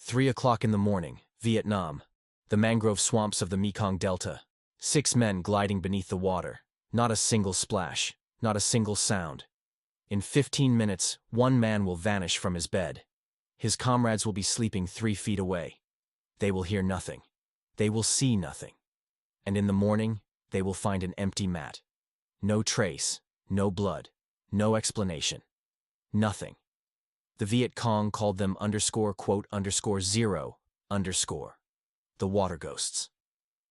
3 o'clock in the morning, Vietnam. The mangrove swamps of the Mekong Delta. 6 men gliding beneath the water. Not a single splash, not a single sound. In 15 minutes, one man will vanish from his bed. His comrades will be sleeping 3 feet away. They will hear nothing. They will see nothing. And in the morning, they will find an empty mat. No trace, no blood, no explanation. Nothing. The Viet Cong called them _0_ the water ghosts.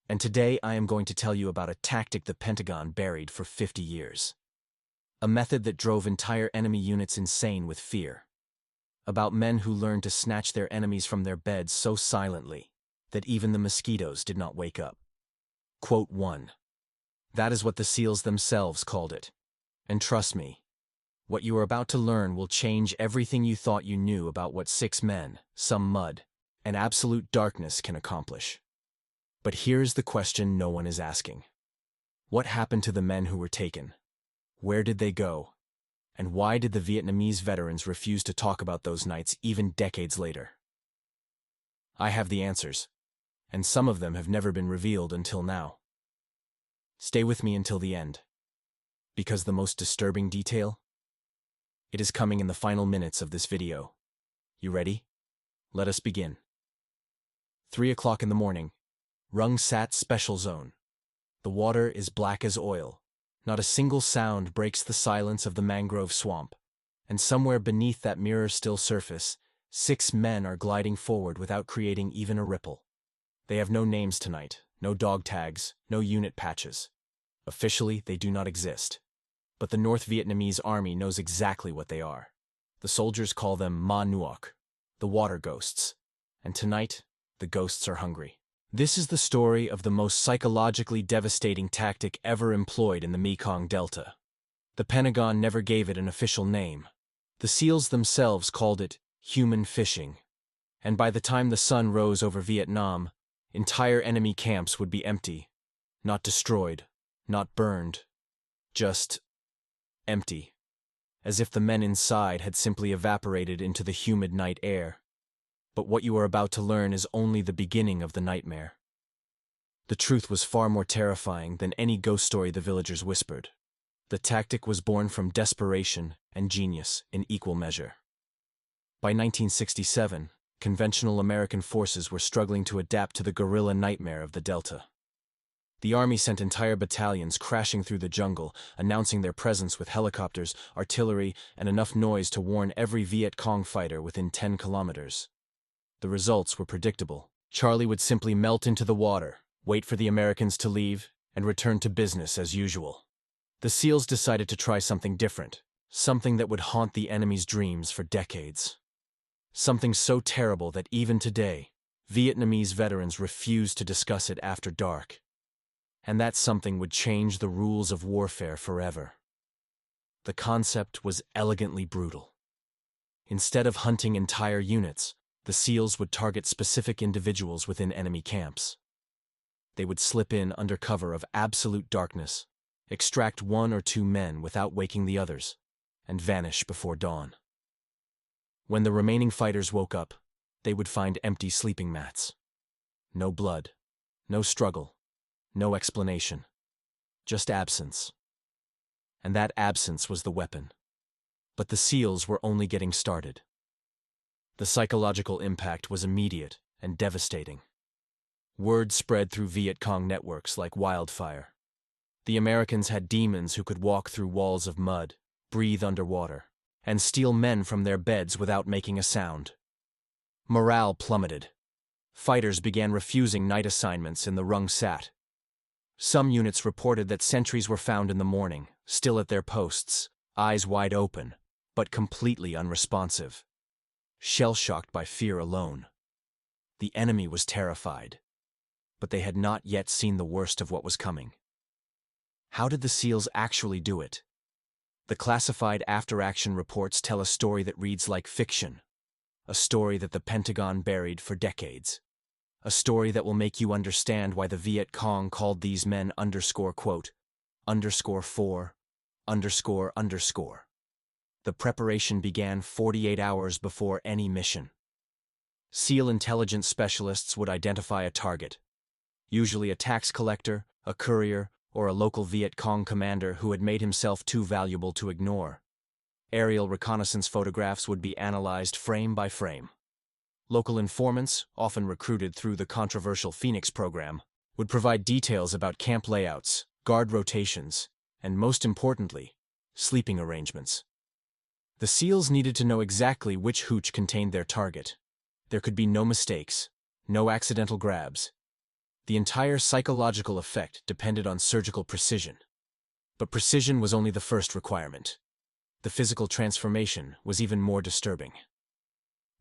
And today I am going to tell you about a tactic the Pentagon buried for 50 years. A method that drove entire enemy units insane with fear. About men who learned to snatch their enemies from their beds so silently that even the mosquitoes did not wake up. Quote 1. That is what the SEALs themselves called it. And trust me, what you are about to learn will change everything you thought you knew about what 6 men, some mud, and absolute darkness can accomplish. But here's the question no one is asking. What happened to the men who were taken? Where did they go? And why did the Vietnamese veterans refuse to talk about those nights even decades later? I have the answers, and some of them have never been revealed until now. Stay with me until the end, because the most disturbing detail? It is coming in the final minutes of this video. You ready? Let us begin. 3 o'clock in the morning. Rung Sat Special Zone. The water is black as oil. Not a single sound breaks the silence of the mangrove swamp. And somewhere beneath that mirror-still surface, 6 men are gliding forward without creating even a ripple. They have no names tonight, no dog tags, no unit patches. Officially, they do not exist. But the North Vietnamese army knows exactly what they are. The soldiers call them Nuoc, the water ghosts. And tonight, the ghosts are hungry. This is the story of the most psychologically devastating tactic ever employed in the Mekong Delta. The Pentagon never gave it an official name. The SEALs themselves called it human fishing. And by the time the sun rose over Vietnam, entire enemy camps would be empty. Not destroyed, not burned, just empty. As if the men inside had simply evaporated into the humid night air. But what you are about to learn is only the beginning of the nightmare. The truth was far more terrifying than any ghost story the villagers whispered. The tactic was born from desperation and genius in equal measure. By 1967, conventional American forces were struggling to adapt to the guerrilla nightmare of the Delta. The army sent entire battalions crashing through the jungle, announcing their presence with helicopters, artillery, and enough noise to warn every Viet Cong fighter within 10 kilometers. The results were predictable. Charlie would simply melt into the water, wait for the Americans to leave, and return to business as usual. The SEALs decided to try something different, something that would haunt the enemy's dreams for decades. Something so terrible that even today, Vietnamese veterans refuse to discuss it after dark. And that something would change the rules of warfare forever. The concept was elegantly brutal. Instead of hunting entire units, the SEALs would target specific individuals within enemy camps. They would slip in under cover of absolute darkness, extract 1 or 2 men without waking the others, and vanish before dawn. When the remaining fighters woke up, they would find empty sleeping mats. No blood, no struggle, no explanation, just absence. And that absence was the weapon. But the SEALs were only getting started. The psychological impact was immediate and devastating. Word spread through Viet Cong networks like wildfire. The Americans had demons who could walk through walls of mud, breathe underwater, and steal men from their beds without making a sound. Morale plummeted. Fighters began refusing night assignments in the Rung Sat. Some units reported that sentries were found in the morning, still at their posts, eyes wide open, but completely unresponsive. Shell-shocked by fear alone. The enemy was terrified, but they had not yet seen the worst of what was coming. How did the SEALs actually do it? The classified after-action reports tell a story that reads like fiction, a story that the Pentagon buried for decades. A story that will make you understand why the Viet Cong called these men _4_. The preparation began 48 hours before any mission. SEAL intelligence specialists would identify a target, usually a tax collector, a courier, or a local Viet Cong commander who had made himself too valuable to ignore. Aerial reconnaissance photographs would be analyzed frame by frame. Local informants, often recruited through the controversial Phoenix program, would provide details about camp layouts, guard rotations, and most importantly, sleeping arrangements. The SEALs needed to know exactly which hooch contained their target. There could be no mistakes, no accidental grabs. The entire psychological effect depended on surgical precision. But precision was only the first requirement. The physical transformation was even more disturbing.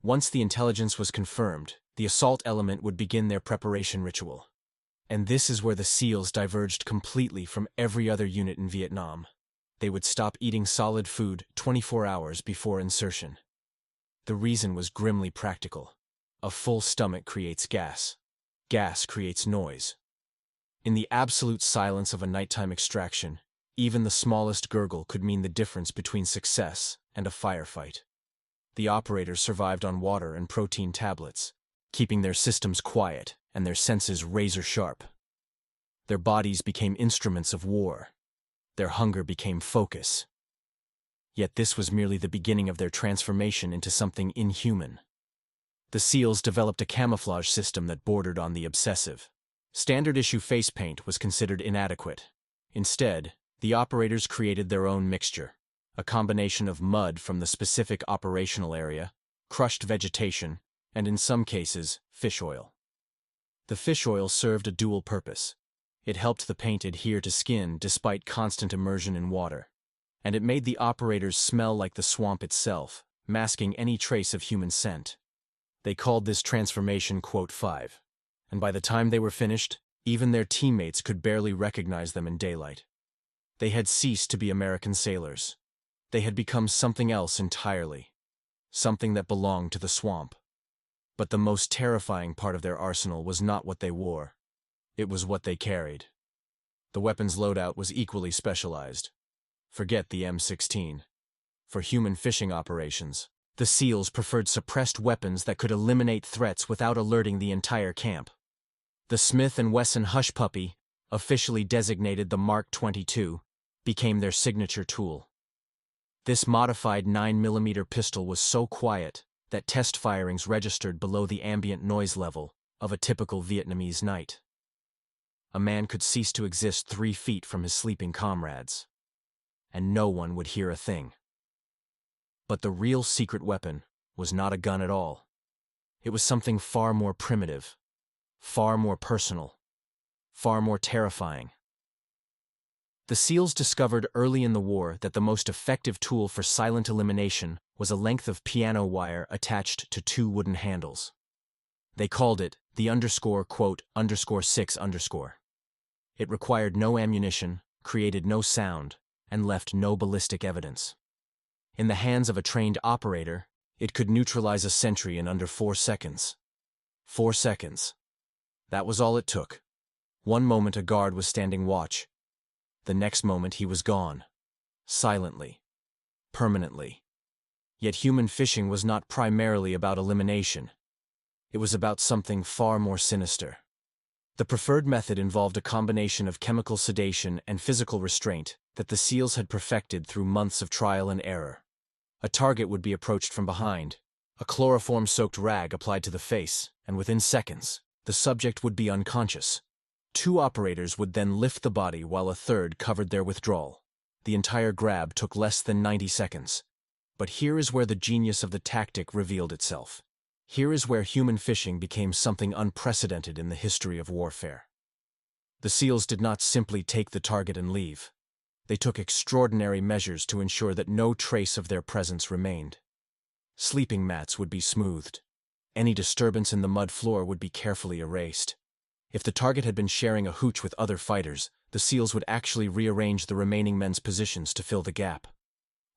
Once the intelligence was confirmed, the assault element would begin their preparation ritual. And this is where the SEALs diverged completely from every other unit in Vietnam. They would stop eating solid food 24 hours before insertion. The reason was grimly practical. A full stomach creates gas. Gas creates noise. In the absolute silence of a nighttime extraction, even the smallest gurgle could mean the difference between success and a firefight. The operators survived on water and protein tablets, keeping their systems quiet and their senses razor-sharp. Their bodies became instruments of war. Their hunger became focus. Yet this was merely the beginning of their transformation into something inhuman. The SEALs developed a camouflage system that bordered on the obsessive. Standard-issue face paint was considered inadequate. Instead, the operators created their own mixture, a combination of mud from the specific operational area, crushed vegetation, and in some cases, fish oil. The fish oil served a dual purpose. It helped the paint adhere to skin despite constant immersion in water, and it made the operators smell like the swamp itself, masking any trace of human scent. They called this transformation Quote 5, and by the time they were finished, even their teammates could barely recognize them in daylight. They had ceased to be American sailors. They had become something else entirely, something that belonged to the swamp. But the most terrifying part of their arsenal was not what they wore. It was what they carried. The weapons loadout was equally specialized. Forget the M16. For human fishing operations, the SEALs preferred suppressed weapons that could eliminate threats without alerting the entire camp. The Smith & Wesson Hush Puppy, officially designated the Mark 22, became their signature tool. This modified 9mm pistol was so quiet that test firings registered below the ambient noise level of a typical Vietnamese night. A man could cease to exist 3 feet from his sleeping comrades, and no one would hear a thing. But the real secret weapon was not a gun at all. It was something far more primitive, far more personal, far more terrifying. The SEALs discovered early in the war that the most effective tool for silent elimination was a length of piano wire attached to 2 wooden handles. They called it the _6_. It required no ammunition, created no sound, and left no ballistic evidence. In the hands of a trained operator, it could neutralize a sentry in under 4 seconds. 4 seconds. That was all it took. One moment a guard was standing watch. The next moment he was gone. Silently. Permanently. Yet human fishing was not primarily about elimination. It was about something far more sinister. The preferred method involved a combination of chemical sedation and physical restraint that the SEALs had perfected through months of trial and error. A target would be approached from behind, a chloroform-soaked rag applied to the face, and within seconds, the subject would be unconscious. 2 operators would then lift the body while a third covered their withdrawal. The entire grab took less than 90 seconds. But here is where the genius of the tactic revealed itself. Here is where human fishing became something unprecedented in the history of warfare. The SEALs did not simply take the target and leave. They took extraordinary measures to ensure that no trace of their presence remained. Sleeping mats would be smoothed. Any disturbance in the mud floor would be carefully erased. If the target had been sharing a hooch with other fighters, the SEALs would actually rearrange the remaining men's positions to fill the gap.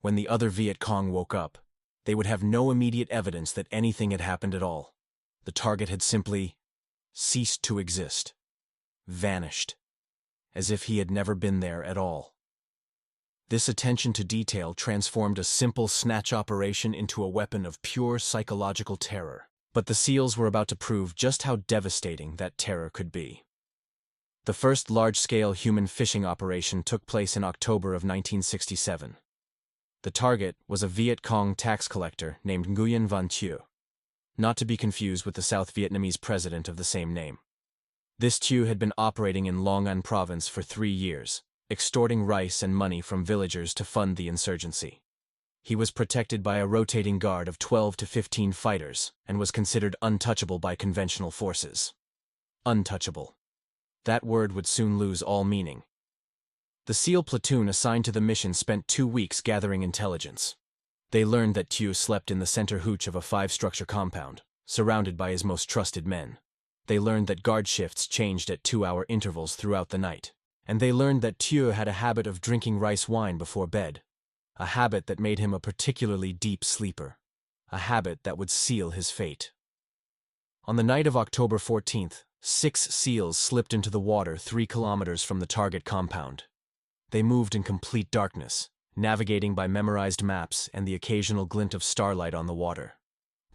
When the other Viet Cong woke up, they would have no immediate evidence that anything had happened at all. The target had simply ceased to exist. Vanished. As if he had never been there at all. This attention to detail transformed a simple snatch operation into a weapon of pure psychological terror. But the SEALs were about to prove just how devastating that terror could be. The first large-scale human fishing operation took place in October of 1967. The target was a Viet Cong tax collector named Nguyen Van Thieu, not to be confused with the South Vietnamese president of the same name. This Thieu had been operating in Long An province for 3 years, extorting rice and money from villagers to fund the insurgency. He was protected by a rotating guard of 12 to 15 fighters and was considered untouchable by conventional forces. Untouchable. That word would soon lose all meaning. The SEAL platoon assigned to the mission spent 2 weeks gathering intelligence. They learned that Thieu slept in the center hooch of a 5-structure compound, surrounded by his most trusted men. They learned that guard shifts changed at 2-hour intervals throughout the night. And they learned that Thieu had a habit of drinking rice wine before bed, a habit that made him a particularly deep sleeper, a habit that would seal his fate. On the night of October 14th, 6 SEALs slipped into the water 3 kilometers from the target compound. They moved in complete darkness, navigating by memorized maps and the occasional glint of starlight on the water.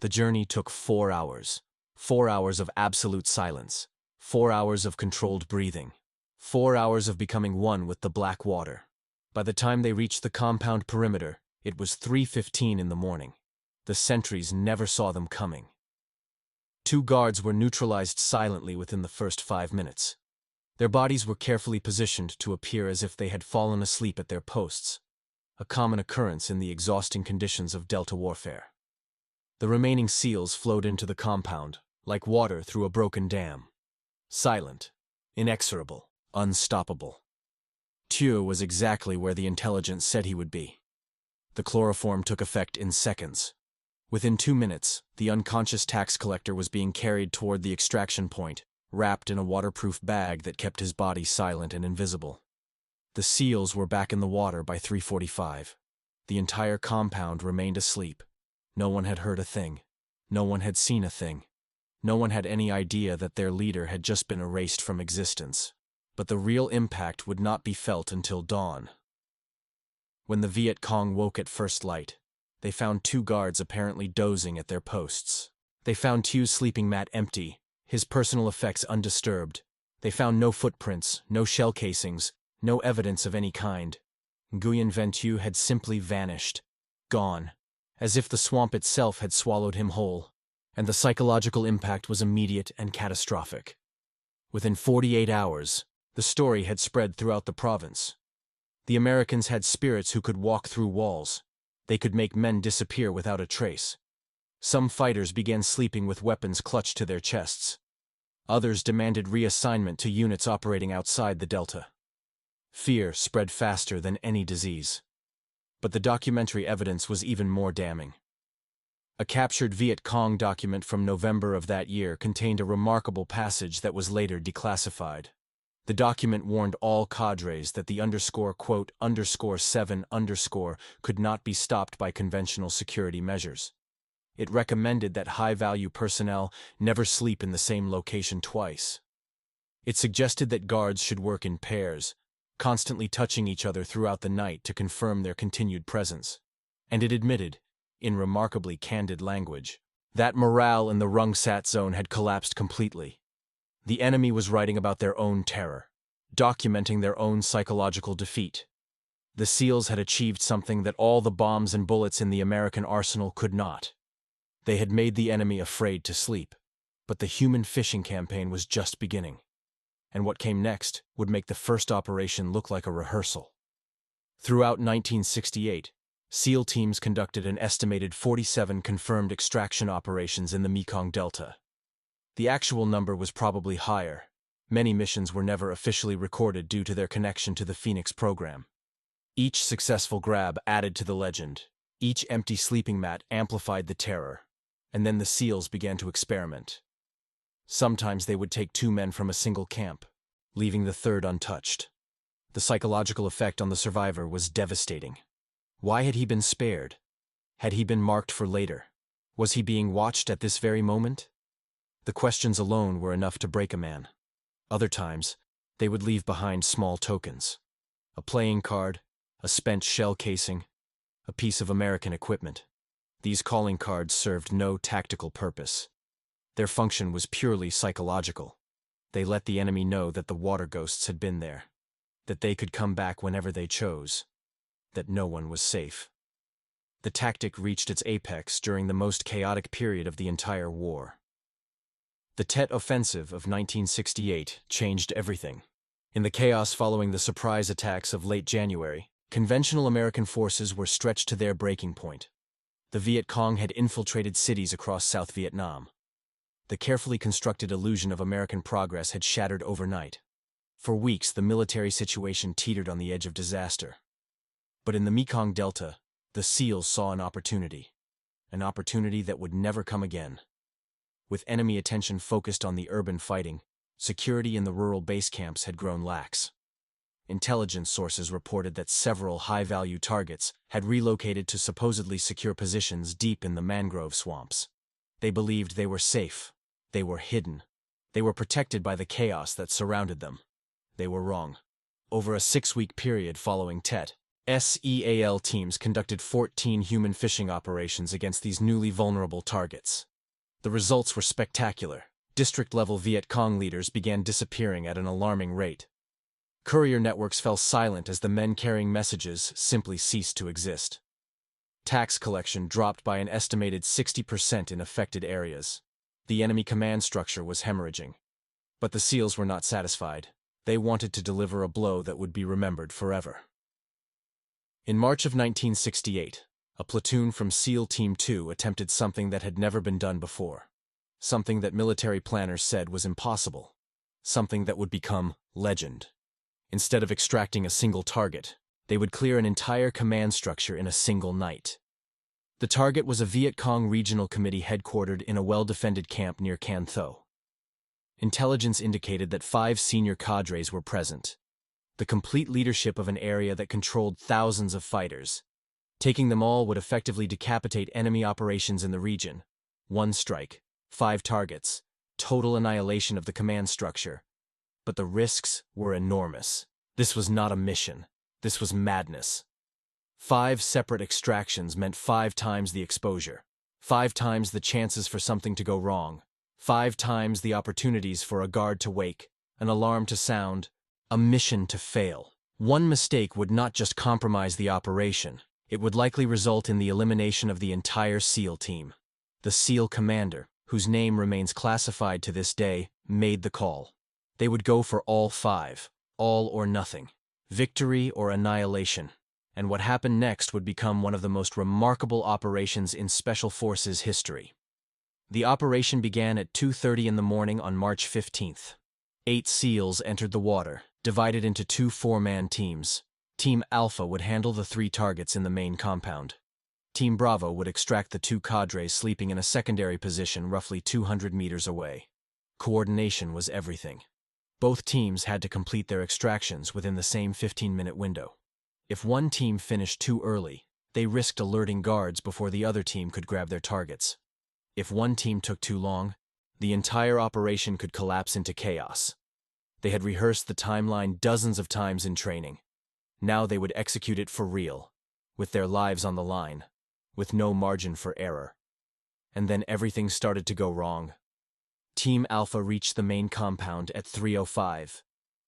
The journey took 4 hours. 4 hours of absolute silence. 4 hours of controlled breathing. 4 hours of becoming one with the black water. By the time they reached the compound perimeter, it was 3:15 in the morning. The sentries never saw them coming. 2 guards were neutralized silently within the first 5 minutes. Their bodies were carefully positioned to appear as if they had fallen asleep at their posts, a common occurrence in the exhausting conditions of Delta warfare. The remaining SEALs flowed into the compound, like water through a broken dam. Silent, inexorable, unstoppable. Thieu was exactly where the intelligence said he would be. The chloroform took effect in seconds. Within 2 minutes, the unconscious tax collector was being carried toward the extraction point, wrapped in a waterproof bag that kept his body silent and invisible. The SEALs were back in the water by 3:45. The entire compound remained asleep. No one had heard a thing. No one had seen a thing. No one had any idea that their leader had just been erased from existence. But the real impact would not be felt until dawn. When the Viet Cong woke at first light, they found 2 guards apparently dozing at their posts. They found Thieu's sleeping mat empty, his personal effects undisturbed. They found no footprints, no shell casings, no evidence of any kind. Nguyen Van Thieu had simply vanished, gone, as if the swamp itself had swallowed him whole, and the psychological impact was immediate and catastrophic. Within 48 hours, the story had spread throughout the province. The Americans had spirits who could walk through walls. They could make men disappear without a trace. Some fighters began sleeping with weapons clutched to their chests. Others demanded reassignment to units operating outside the Delta. Fear spread faster than any disease. But the documentary evidence was even more damning. A captured Viet Cong document from November of that year contained a remarkable passage that was later declassified. The document warned all cadres that the _7_ could not be stopped by conventional security measures. It recommended that high-value personnel never sleep in the same location twice. It suggested that guards should work in pairs, constantly touching each other throughout the night to confirm their continued presence. And it admitted, in remarkably candid language, that morale in the Rung Sat zone had collapsed completely. The enemy was writing about their own terror, documenting their own psychological defeat. The SEALs had achieved something that all the bombs and bullets in the American arsenal could not. They had made the enemy afraid to sleep, but the human fishing campaign was just beginning. And what came next would make the first operation look like a rehearsal. Throughout 1968, SEAL teams conducted an estimated 47 confirmed extraction operations in the Mekong Delta. The actual number was probably higher. Many missions were never officially recorded due to their connection to the Phoenix program. Each successful grab added to the legend. Each empty sleeping mat amplified the terror. And then the SEALs began to experiment. Sometimes they would take 2 men from a single camp, leaving the third untouched. The psychological effect on the survivor was devastating. Why had he been spared? Had he been marked for later? Was he being watched at this very moment? The questions alone were enough to break a man. Other times, they would leave behind small tokens. A playing card, a spent shell casing, a piece of American equipment. These calling cards served no tactical purpose. Their function was purely psychological. They let the enemy know that the water ghosts had been there, that they could come back whenever they chose, that no one was safe. The tactic reached its apex during the most chaotic period of the entire war. The Tet Offensive of 1968 changed everything. In the chaos following the surprise attacks of late January, conventional American forces were stretched to their breaking point. The Viet Cong had infiltrated cities across South Vietnam. The carefully constructed illusion of American progress had shattered overnight. For weeks, the military situation teetered on the edge of disaster. But in the Mekong Delta, the SEALs saw an opportunity that would never come again. With enemy attention focused on the urban fighting, security in the rural base camps had grown lax. Intelligence sources reported that several high-value targets had relocated to supposedly secure positions deep in the mangrove swamps. They believed they were safe. They were hidden. They were protected by the chaos that surrounded them. They were wrong. Over a 6-week period following Tet, SEAL teams conducted 14 human fishing operations against these newly vulnerable targets. The results were spectacular. District-level Viet Cong leaders began disappearing at an alarming rate. Courier networks fell silent as the men carrying messages simply ceased to exist. Tax collection dropped by an estimated 60% in affected areas. The enemy command structure was hemorrhaging. But the SEALs were not satisfied. They wanted to deliver a blow that would be remembered forever. In March of 1968, a platoon from SEAL Team 2 attempted something that had never been done before. Something that military planners said was impossible. Something that would become legend. Instead of extracting a single target, they would clear an entire command structure in a single night. The target was a Viet Cong regional committee headquartered in a well-defended camp near Can Tho. Intelligence indicated that 5 senior cadres were present. The complete leadership of an area that controlled thousands of fighters. Taking them all would effectively decapitate enemy operations in the region. 1 strike, 5 targets, total annihilation of the command structure. But the risks were enormous. This was not a mission. This was madness. 5 separate extractions meant 5 times the exposure, 5 times the chances for something to go wrong, 5 times the opportunities for a guard to wake, an alarm to sound, a mission to fail. One mistake would not just compromise the operation, it would likely result in the elimination of the entire SEAL team. The SEAL commander, whose name remains classified to this day, made the call. They would go for all 5, all or nothing, victory or annihilation. And what happened next would become one of the most remarkable operations in Special Forces history. The operation began at 2:30 in the morning on March 15th. 8 SEALs entered the water, divided into 2 4-man teams. Team Alpha would handle the 3 targets in the main compound. Team Bravo would extract the 2 cadres sleeping in a secondary position roughly 200 meters away. Coordination was everything. Both teams had to complete their extractions within the same 15-minute window. If one team finished too early, they risked alerting guards before the other team could grab their targets. If one team took too long, the entire operation could collapse into chaos. They had rehearsed the timeline dozens of times in training. Now they would execute it for real, with their lives on the line, with no margin for error. And then everything started to go wrong. Team Alpha reached the main compound at 3:05.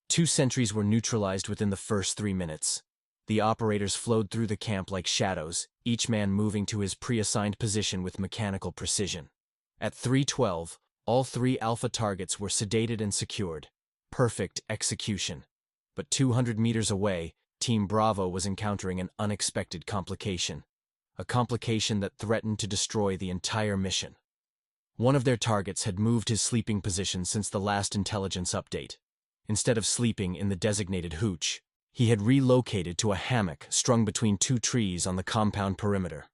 2 sentries were neutralized within the first 3 minutes. The operators flowed through the camp like shadows, each man moving to his pre-assigned position with mechanical precision. At 3:12, all 3 Alpha targets were sedated and secured. Perfect execution. But 200 meters away, Team Bravo was encountering an unexpected complication. A complication that threatened to destroy the entire mission. One of their targets had moved his sleeping position since the last intelligence update. Instead of sleeping in the designated hooch, he had relocated to a hammock strung between 2 trees on the compound perimeter.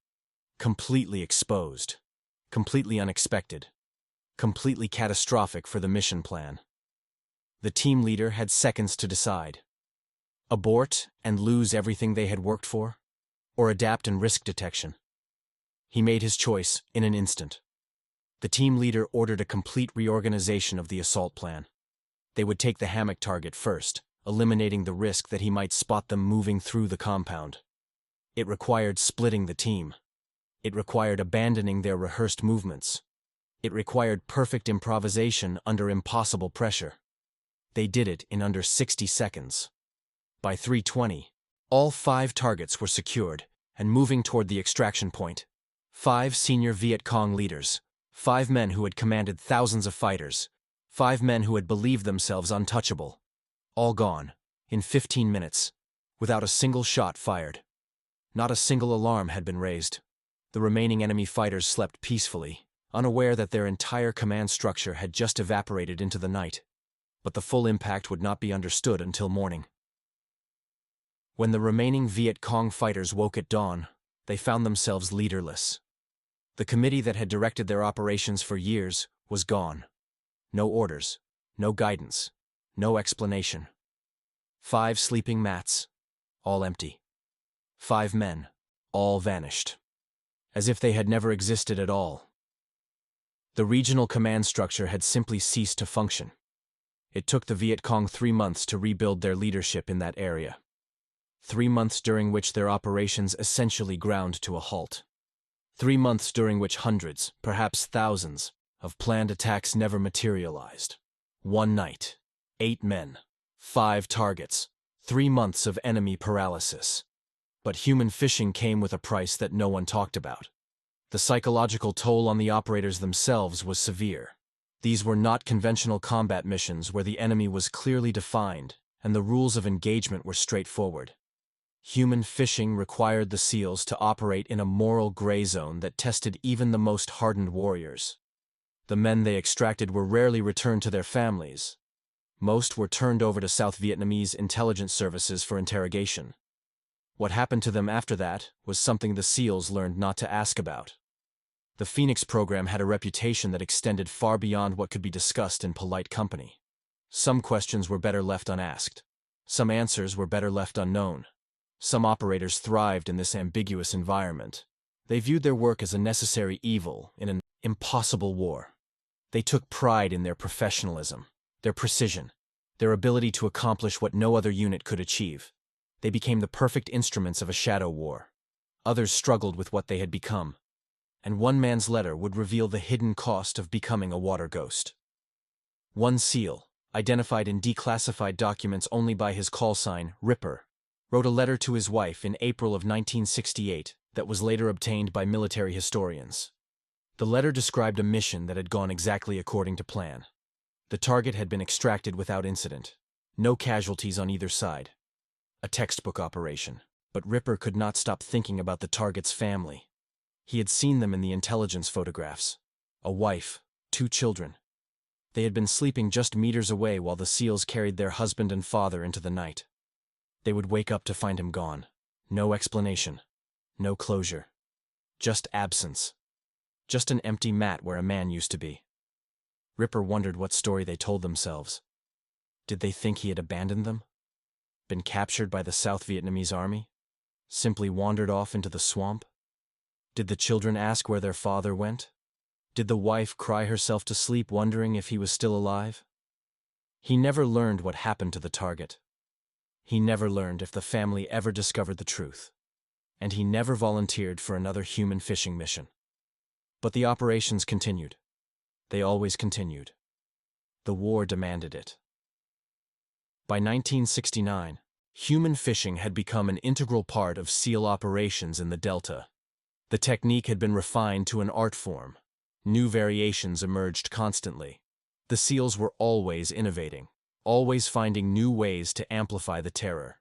Completely exposed. Completely unexpected. Completely catastrophic for the mission plan. The team leader had seconds to decide. Abort and lose everything they had worked for? Or adapt and risk detection? He made his choice in an instant. The team leader ordered a complete reorganization of the assault plan. They would take the hammock target first, eliminating the risk that he might spot them moving through the compound. It required splitting the team. It required abandoning their rehearsed movements. It required perfect improvisation under impossible pressure. They did it in under 60 seconds. By 3:20, all 5 targets were secured and moving toward the extraction point. 5 senior Viet Cong leaders, 5 men who had commanded thousands of fighters, 5 men who had believed themselves untouchable. All gone, in 15 minutes, without a single shot fired. Not a single alarm had been raised. The remaining enemy fighters slept peacefully, unaware that their entire command structure had just evaporated into the night. But the full impact would not be understood until morning. When the remaining Viet Cong fighters woke at dawn, they found themselves leaderless. The committee that had directed their operations for years was gone. No orders, no guidance, no explanation. 5 sleeping mats, all empty. 5 men, all vanished. As if they had never existed at all. The regional command structure had simply ceased to function. It took the Viet Cong 3 months to rebuild their leadership in that area. 3 months during which their operations essentially ground to a halt. 3 months during which hundreds, perhaps thousands, of planned attacks never materialized. 1 night, 8 men, 5 targets, 3 months of enemy paralysis. But human fishing came with a price that no one talked about. The psychological toll on the operators themselves was severe. These were not conventional combat missions where the enemy was clearly defined and the rules of engagement were straightforward. Human fishing required the SEALs to operate in a moral gray zone that tested even the most hardened warriors. The men they extracted were rarely returned to their families. Most were turned over to South Vietnamese intelligence services for interrogation. What happened to them after that was something the SEALs learned not to ask about. The Phoenix program had a reputation that extended far beyond what could be discussed in polite company. Some questions were better left unasked. Some answers were better left unknown. Some operators thrived in this ambiguous environment. They viewed their work as a necessary evil in an impossible war. They took pride in their professionalism, their precision, their ability to accomplish what no other unit could achieve. They became the perfect instruments of a shadow war. Others struggled with what they had become. And one man's letter would reveal the hidden cost of becoming a water ghost. One SEAL, identified in declassified documents only by his call sign, Ripper, wrote a letter to his wife in April of 1968 that was later obtained by military historians. The letter described a mission that had gone exactly according to plan. The target had been extracted without incident. No casualties on either side. A textbook operation, but Ripper could not stop thinking about the target's family. He had seen them in the intelligence photographs. A wife, 2 children. They had been sleeping just meters away while the SEALs carried their husband and father into the night. They would wake up to find him gone. No explanation. No closure. Just absence. Just an empty mat where a man used to be. Ripper wondered what story they told themselves. Did they think he had abandoned them? Been captured by the South Vietnamese army? Simply wandered off into the swamp? Did the children ask where their father went? Did the wife cry herself to sleep wondering if he was still alive? He never learned what happened to the target. He never learned if the family ever discovered the truth. And he never volunteered for another human fishing mission. But the operations continued. They always continued. The war demanded it. By 1969, human fishing had become an integral part of SEAL operations in the Delta. The technique had been refined to an art form. New variations emerged constantly. The SEALs were always innovating, always finding new ways to amplify the terror.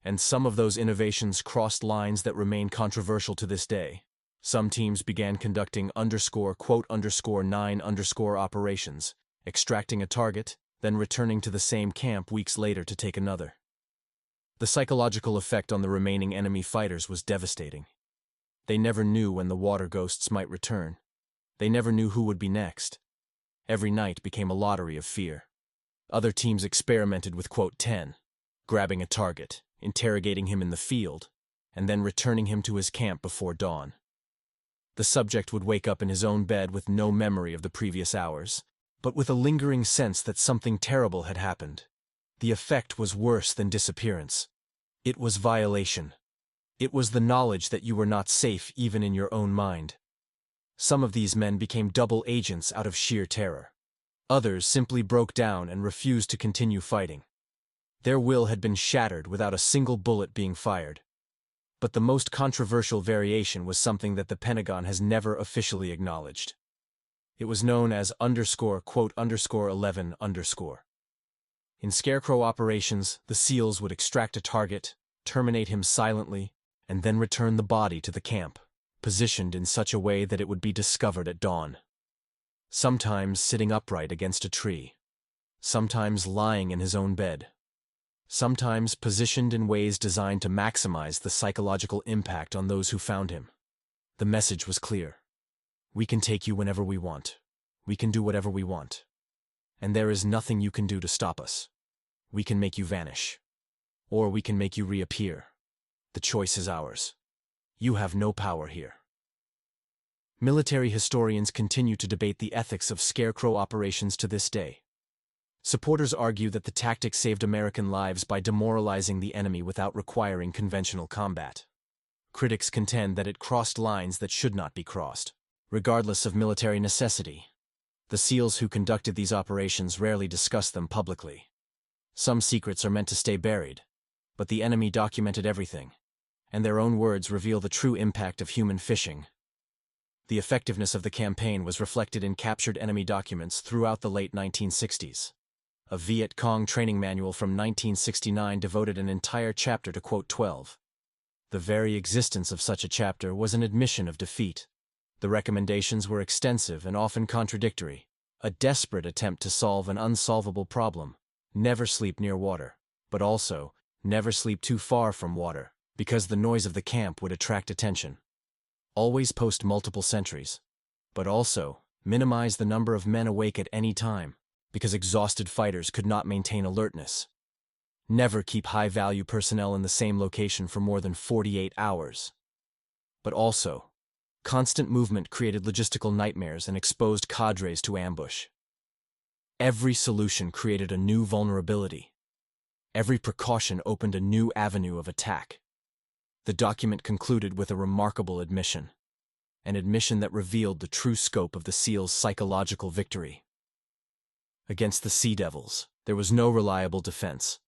And some of those innovations crossed lines that remain controversial to this day. Some teams began conducting _9_ operations, extracting a target, then returning to the same camp weeks later to take another. The psychological effect on the remaining enemy fighters was devastating. They never knew when the water ghosts might return. They never knew who would be next. Every night became a lottery of fear. Other teams experimented with _10, grabbing a target, interrogating him in the field, and then returning him to his camp before dawn. The subject would wake up in his own bed with no memory of the previous hours, but with a lingering sense that something terrible had happened. The effect was worse than disappearance. It was violation. It was the knowledge that you were not safe even in your own mind. Some of these men became double agents out of sheer terror. Others simply broke down and refused to continue fighting. Their will had been shattered without a single bullet being fired. But the most controversial variation was something that the Pentagon has never officially acknowledged. It was known as _11_. In scarecrow operations, the SEALs would extract a target, terminate him silently, and then return the body to the camp, positioned in such a way that it would be discovered at dawn. Sometimes sitting upright against a tree, sometimes lying in his own bed, sometimes positioned in ways designed to maximize the psychological impact on those who found him. The message was clear. We can take you whenever we want. We can do whatever we want. And there is nothing you can do to stop us. We can make you vanish. Or we can make you reappear. The choice is ours. You have no power here. Military historians continue to debate the ethics of scarecrow operations to this day. Supporters argue that the tactic saved American lives by demoralizing the enemy without requiring conventional combat. Critics contend that it crossed lines that should not be crossed, regardless of military necessity. The SEALs who conducted these operations rarely discuss them publicly. Some secrets are meant to stay buried, but the enemy documented everything, and their own words reveal the true impact of human fishing. The effectiveness of the campaign was reflected in captured enemy documents throughout the late 1960s. A Viet Cong training manual from 1969 devoted an entire chapter to Quote 12. The very existence of such a chapter was an admission of defeat. The recommendations were extensive and often contradictory, a desperate attempt to solve an unsolvable problem. Never sleep near water, but also, never sleep too far from water, because the noise of the camp would attract attention. Always post multiple sentries, but also, minimize the number of men awake at any time, because exhausted fighters could not maintain alertness. Never keep high-value personnel in the same location for more than 48 hours. But also, constant movement created logistical nightmares and exposed cadres to ambush. Every solution created a new vulnerability. Every precaution opened a new avenue of attack. The document concluded with a remarkable admission. An admission that revealed the true scope of the SEALs' psychological victory. Against the Sea Devils, there was no reliable defense.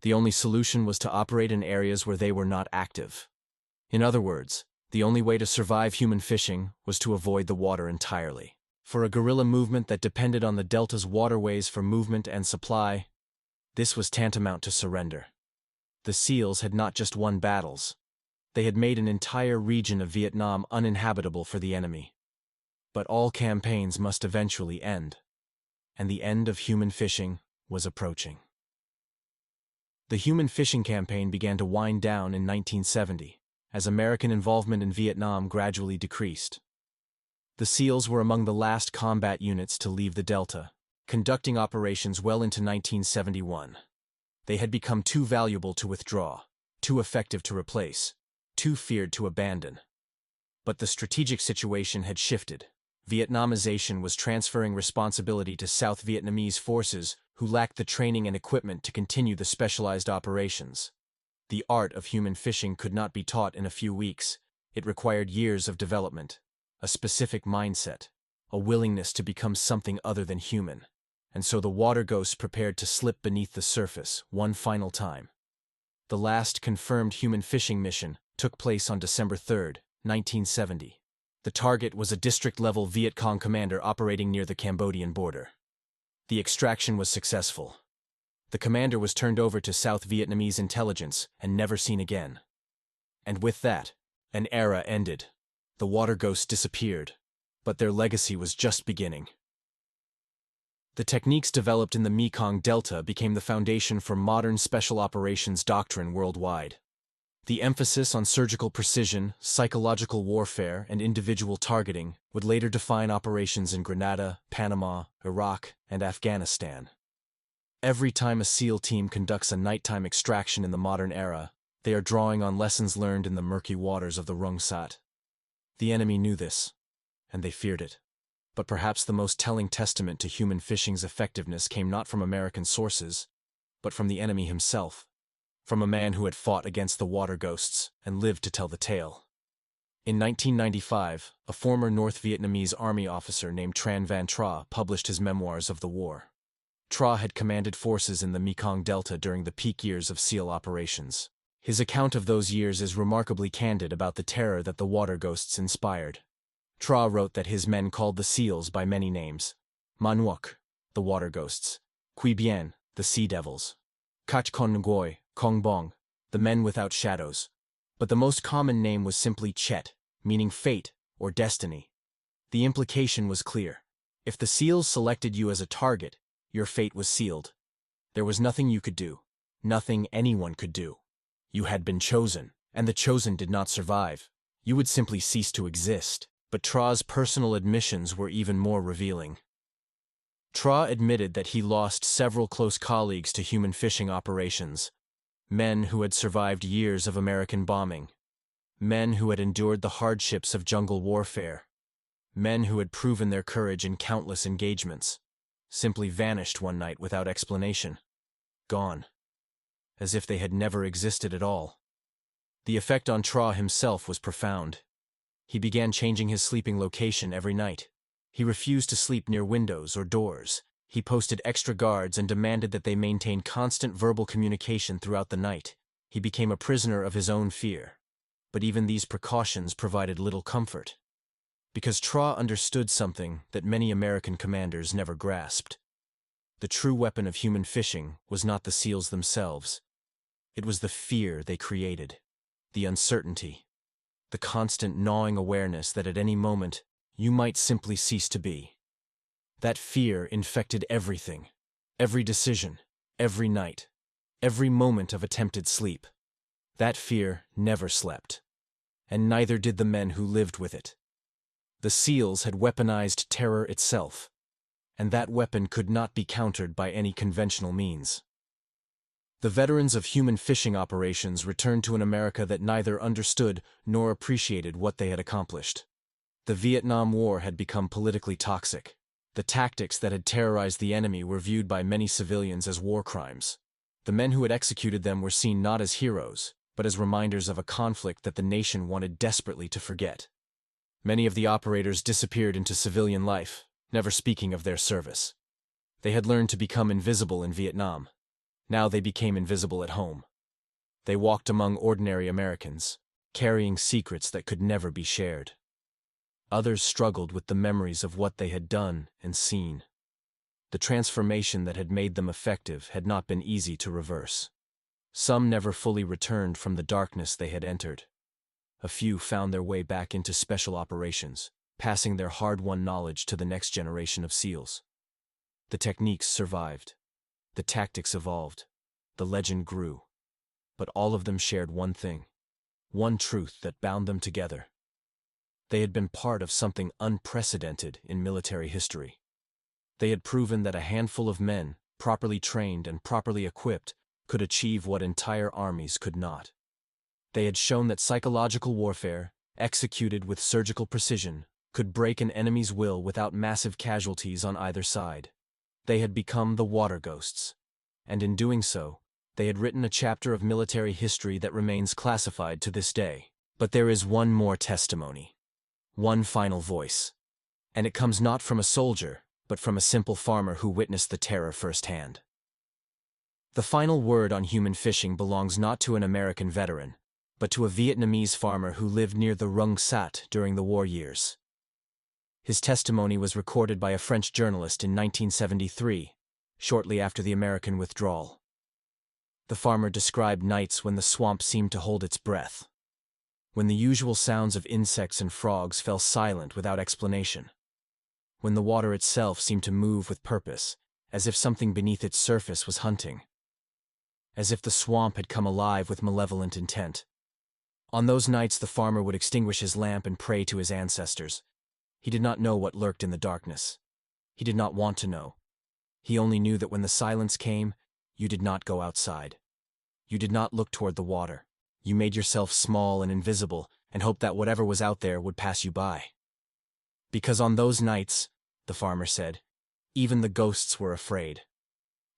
The only solution was to operate in areas where they were not active. In other words, the only way to survive human fishing was to avoid the water entirely. For a guerrilla movement that depended on the Delta's waterways for movement and supply, this was tantamount to surrender. The SEALs had not just won battles. They had made an entire region of Vietnam uninhabitable for the enemy. But all campaigns must eventually end. And the end of human fishing was approaching. The human fishing campaign began to wind down in 1970, as American involvement in Vietnam gradually decreased. The SEALs were among the last combat units to leave the Delta, conducting operations well into 1971. They had become too valuable to withdraw, too effective to replace, too feared to abandon. But the strategic situation had shifted. Vietnamization was transferring responsibility to South Vietnamese forces who lacked the training and equipment to continue the specialized operations. The art of human fishing could not be taught in a few weeks. It required years of development, a specific mindset, a willingness to become something other than human. And so the water ghosts prepared to slip beneath the surface one final time. The last confirmed human fishing mission took place on December 3, 1970. The target was a district-level Viet Cong commander operating near the Cambodian border. The extraction was successful. The commander was turned over to South Vietnamese intelligence and never seen again. And with that, an era ended. The water ghosts disappeared, but their legacy was just beginning. The techniques developed in the Mekong Delta became the foundation for modern special operations doctrine worldwide. The emphasis on surgical precision, psychological warfare, and individual targeting would later define operations in Grenada, Panama, Iraq, and Afghanistan. Every time a SEAL team conducts a nighttime extraction in the modern era, they are drawing on lessons learned in the murky waters of the Rung Sat. The enemy knew this, and they feared it. But perhaps the most telling testament to human fishing's effectiveness came not from American sources, but from the enemy himself, from a man who had fought against the water ghosts and lived to tell the tale. In 1995, a former North Vietnamese army officer named Tran Van Tra published his memoirs of the war. Tra had commanded forces in the Mekong Delta during the peak years of SEAL operations. His account of those years is remarkably candid about the terror that the water ghosts inspired. Tra wrote that his men called the SEALs by many names: Nuoc, the water ghosts; Qui Bien, the sea devils; Kach Con Nguoi, Kong Bong, the men without shadows. But the most common name was simply Chet, meaning fate or destiny. The implication was clear. If the SEALs selected you as a target, your fate was sealed. There was nothing you could do, nothing anyone could do. You had been chosen, and the chosen did not survive. You would simply cease to exist. But Tra's personal admissions were even more revealing. Tra admitted that he lost several close colleagues to human fishing operations, men who had survived years of American bombing, men who had endured the hardships of jungle warfare, men who had proven their courage in countless engagements, simply vanished one night without explanation, gone, as if they had never existed at all. The effect on Tra himself was profound. He began changing his sleeping location every night. He refused to sleep near windows or doors. He posted extra guards and demanded that they maintain constant verbal communication throughout the night. He became a prisoner of his own fear. But even these precautions provided little comfort. Because Tra understood something that many American commanders never grasped. The true weapon of human fishing was not the SEALs themselves. It was the fear they created, the uncertainty, the constant gnawing awareness that at any moment you might simply cease to be. That fear infected everything, every decision, every night, every moment of attempted sleep. That fear never slept, and neither did the men who lived with it. The SEALs had weaponized terror itself, and that weapon could not be countered by any conventional means. The veterans of human fishing operations returned to an America that neither understood nor appreciated what they had accomplished. The Vietnam War had become politically toxic. The tactics that had terrorized the enemy were viewed by many civilians as war crimes. The men who had executed them were seen not as heroes, but as reminders of a conflict that the nation wanted desperately to forget. Many of the operators disappeared into civilian life, never speaking of their service. They had learned to become invisible in Vietnam. Now they became invisible at home. They walked among ordinary Americans, carrying secrets that could never be shared. Others struggled with the memories of what they had done and seen. The transformation that had made them effective had not been easy to reverse. Some never fully returned from the darkness they had entered. A few found their way back into special operations, passing their hard-won knowledge to the next generation of SEALs. The techniques survived. The tactics evolved, the legend grew, but all of them shared one thing, one truth that bound them together. They had been part of something unprecedented in military history. They had proven that a handful of men, properly trained and properly equipped, could achieve what entire armies could not. They had shown that psychological warfare, executed with surgical precision, could break an enemy's will without massive casualties on either side. They had become the water ghosts, and in doing so, they had written a chapter of military history that remains classified to this day. But there is one more testimony, one final voice, and it comes not from a soldier, but from a simple farmer who witnessed the terror firsthand. The final word on human fishing belongs not to an American veteran, but to a Vietnamese farmer who lived near the Rung Sat during the war years. His testimony was recorded by a French journalist in 1973, shortly after the American withdrawal. The farmer described nights when the swamp seemed to hold its breath, when the usual sounds of insects and frogs fell silent without explanation, when the water itself seemed to move with purpose, as if something beneath its surface was hunting, as if the swamp had come alive with malevolent intent. On those nights the farmer would extinguish his lamp and pray to his ancestors. He did not know what lurked in the darkness. He did not want to know. He only knew that when the silence came, you did not go outside. You did not look toward the water. You made yourself small and invisible and hoped that whatever was out there would pass you by. Because on those nights, the farmer said, even the ghosts were afraid.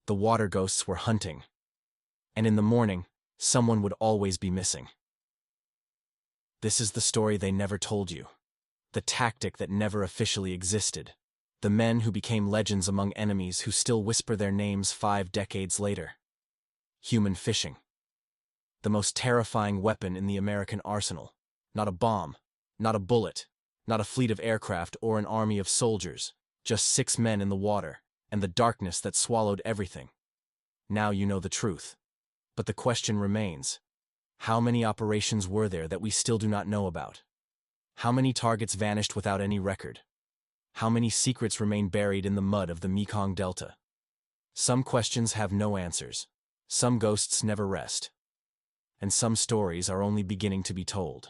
The water ghosts were hunting. And in the morning, someone would always be missing. This is the story they never told you. The tactic that never officially existed. The men who became legends among enemies who still whisper their names 5 decades later. Human fishing. The most terrifying weapon in the American arsenal. Not a bomb, not a bullet, not a fleet of aircraft or an army of soldiers, just 6 men in the water, and the darkness that swallowed everything. Now you know the truth. But the question remains. How many operations were there that we still do not know about? How many targets vanished without any record? How many secrets remain buried in the mud of the Mekong Delta? Some questions have no answers. Some ghosts never rest. And some stories are only beginning to be told.